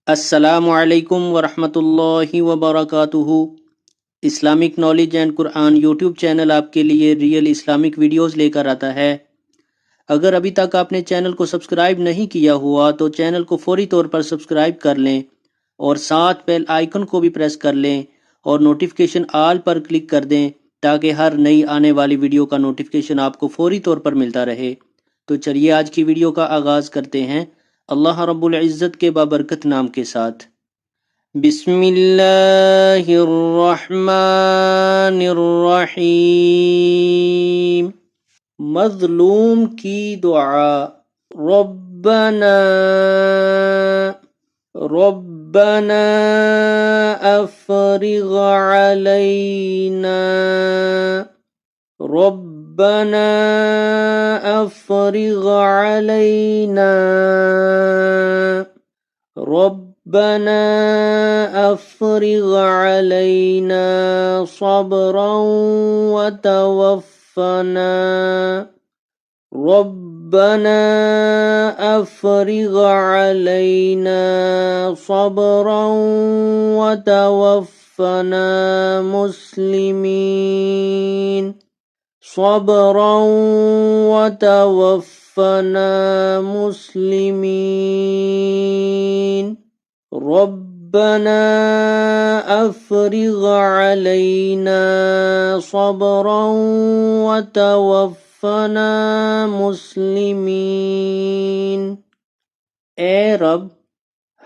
السلام علیکم ورحمۃ اللہ وبرکاتہ۔ Islamic knowledge and Quran YouTube channel آپ کے لیے ریئل اسلامک ویڈیوز لے کر آتا ہے۔ اگر ابھی تک آپ نے چینل کو سبسکرائب نہیں کیا ہوا تو چینل کو فوری طور پر سبسکرائب کر لیں اور ساتھ بیل آئیکن کو بھی پریس کر لیں اور نوٹیفیکیشن آل پر کلک کر دیں تاکہ ہر نئی آنے والی ویڈیو کا نوٹیفیکیشن آپ کو فوری طور پر ملتا رہے۔ تو چلیے آج کی ویڈیو کا آغاز کرتے ہیں اللہ رب العزت کے بابرکت نام کے ساتھ۔ بسم اللہ الرحمن الرحیم۔ مظلوم کی دعا۔ ربنا ربنا افرغ علینا ربنا افرغ علینا ربنا افرغ علینا صبرا وتوفنا ربنا افرغ علینا صبرا وتوفنا مسلمین صبرا وتوفنا مسلمین ربنا افرغ علینا صبرا وتوفنا مسلمین۔ اے رب،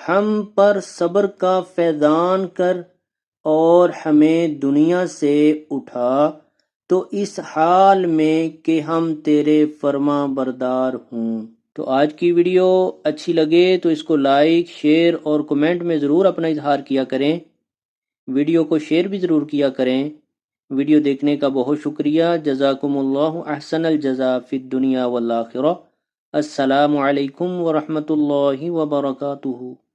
ہم پر صبر کا فیضان کر اور ہمیں دنیا سے اٹھا تو اس حال میں کہ ہم تیرے فرما بردار ہوں۔ تو آج کی ویڈیو اچھی لگے تو اس کو لائک، شیئر اور کمنٹ میں ضرور اپنا اظہار کیا کریں۔ ویڈیو کو شیئر بھی ضرور کیا کریں۔ ویڈیو دیکھنے کا بہت شکریہ۔ جزاکم اللہ احسن الجزاء فی الدنیا والآخرہ۔ السلام علیکم ورحمۃ اللہ وبرکاتہ۔